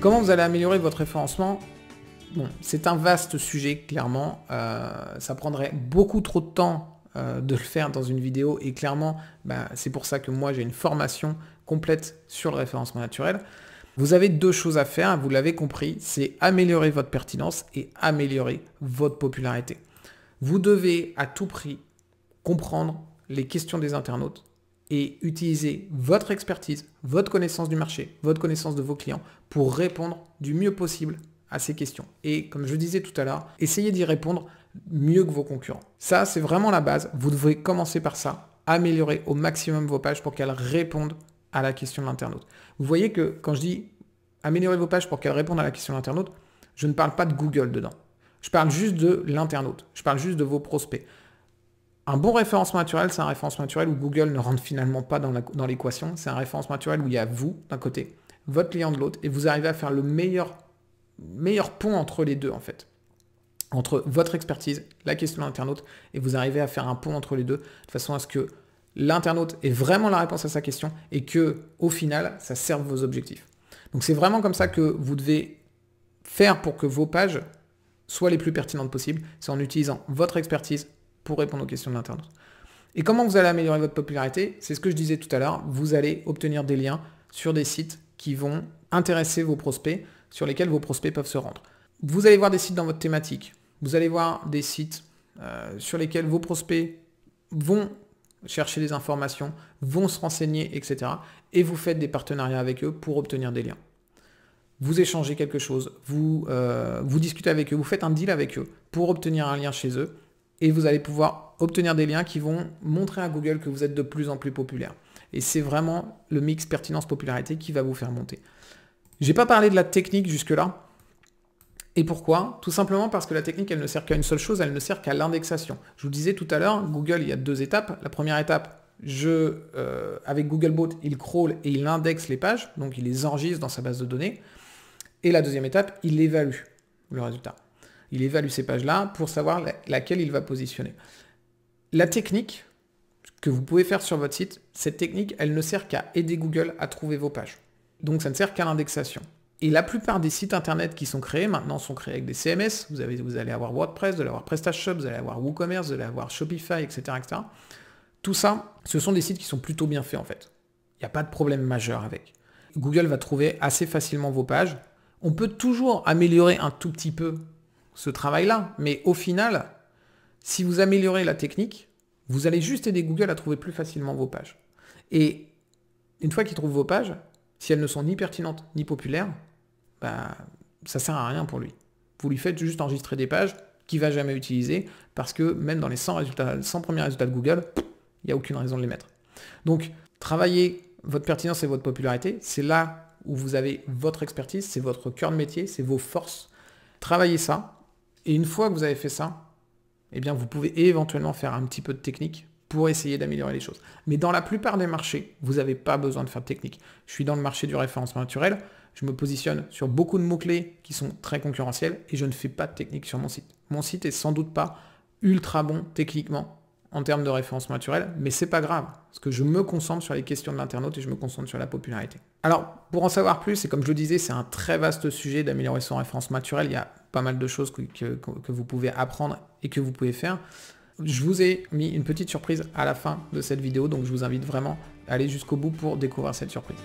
Comment vous allez améliorer votre référencement? Bon, c'est un vaste sujet, clairement. Ça prendrait beaucoup trop de temps de le faire dans une vidéo et clairement, c'est pour ça que moi j'ai une formation complète sur le référencement naturel. Vous avez deux choses à faire, vous l'avez compris, c'est améliorer votre pertinence et améliorer votre popularité. Vous devez à tout prix comprendre les questions des internautes et utiliser votre expertise, votre connaissance du marché, votre connaissance de vos clients pour répondre du mieux possible à ces questions. Et comme je disais tout à l'heure, essayez d'y répondre mieux que vos concurrents. Ça, c'est vraiment la base. Vous devez commencer par ça, améliorer au maximum vos pages pour qu'elles répondent à la question de l'internaute. Vous voyez que quand je dis améliorer vos pages pour qu'elles répondent à la question de l'internaute, je ne parle pas de Google dedans. Je parle juste de l'internaute. Je parle juste de vos prospects. Un bon référencement naturel, c'est un référencement naturel où Google ne rentre finalement pas dans l'équation. C'est un référencement naturel où il y a vous d'un côté, votre client de l'autre, et vous arrivez à faire le meilleur pont entre les deux en fait. Entre votre expertise, la question de l'internaute, et vous arrivez à faire un pont entre les deux de façon à ce que l'internaute ait vraiment la réponse à sa question et que au final, ça serve vos objectifs. Donc c'est vraiment comme ça que vous devez faire pour que vos pages soient les plus pertinentes possibles. C'est en utilisant votre expertise pour répondre aux questions de l'internaute. Et comment vous allez améliorer votre popularité? C'est ce que je disais tout à l'heure. Vous allez obtenir des liens sur des sites qui vont intéresser vos prospects, sur lesquels vos prospects peuvent se rendre. Vous allez voir des sites dans votre thématique. Vous allez voir des sites sur lesquels vos prospects vont chercher des informations, vont se renseigner, etc. Et vous faites des partenariats avec eux pour obtenir des liens. Vous échangez quelque chose, vous discutez avec eux, vous faites un deal avec eux pour obtenir un lien chez eux et vous allez pouvoir obtenir des liens qui vont montrer à Google que vous êtes de plus en plus populaire. Et c'est vraiment le mix pertinence-popularité qui va vous faire monter. Je n'ai pas parlé de la technique jusque-là. Et pourquoi? Tout simplement parce que la technique, elle ne sert qu'à une seule chose, elle ne sert qu'à l'indexation. Je vous disais tout à l'heure, Google, il y a deux étapes. La première étape, avec Googlebot, il crawl et il indexe les pages, donc il les enregistre dans sa base de données. Et la deuxième étape, il évalue le résultat. Il évalue ces pages-là pour savoir laquelle il va positionner. La technique que vous pouvez faire sur votre site, cette technique, elle ne sert qu'à aider Google à trouver vos pages. Donc ça ne sert qu'à l'indexation. Et la plupart des sites internet qui sont créés maintenant sont créés avec des CMS. Vous allez avoir WordPress, vous allez avoir PrestaShop, vous allez avoir WooCommerce, vous allez avoir Shopify, etc., etc. Tout ça, ce sont des sites qui sont plutôt bien faits en fait. Il n'y a pas de problème majeur avec. Google va trouver assez facilement vos pages. On peut toujours améliorer un tout petit peu ce travail-là, mais au final, si vous améliorez la technique, vous allez juste aider Google à trouver plus facilement vos pages. Et une fois qu'il trouve vos pages, si elles ne sont ni pertinentes ni populaires, ça sert à rien pour lui. Vous lui faites juste enregistrer des pages qu'il ne va jamais utiliser parce que même dans les 100 premiers résultats de Google, il n'y a aucune raison de les mettre. Donc, travaillez votre pertinence et votre popularité, c'est là où vous avez votre expertise, c'est votre cœur de métier, c'est vos forces. Travaillez ça, et une fois que vous avez fait ça, eh bien vous pouvez éventuellement faire un petit peu de technique pour essayer d'améliorer les choses. Mais dans la plupart des marchés, vous n'avez pas besoin de faire de technique. Je suis dans le marché du référencement naturel, je me positionne sur beaucoup de mots-clés qui sont très concurrentiels et je ne fais pas de technique sur mon site. Mon site est sans doute pas ultra bon techniquement en termes de référencement naturel, mais c'est pas grave, parce que je me concentre sur les questions de l'internaute et je me concentre sur la popularité. Alors, pour en savoir plus, et comme je le disais, c'est un très vaste sujet d'améliorer son référencement naturel, il y a pas mal de choses que vous pouvez apprendre et que vous pouvez faire. Je vous ai mis une petite surprise à la fin de cette vidéo, donc je vous invite vraiment à aller jusqu'au bout pour découvrir cette surprise.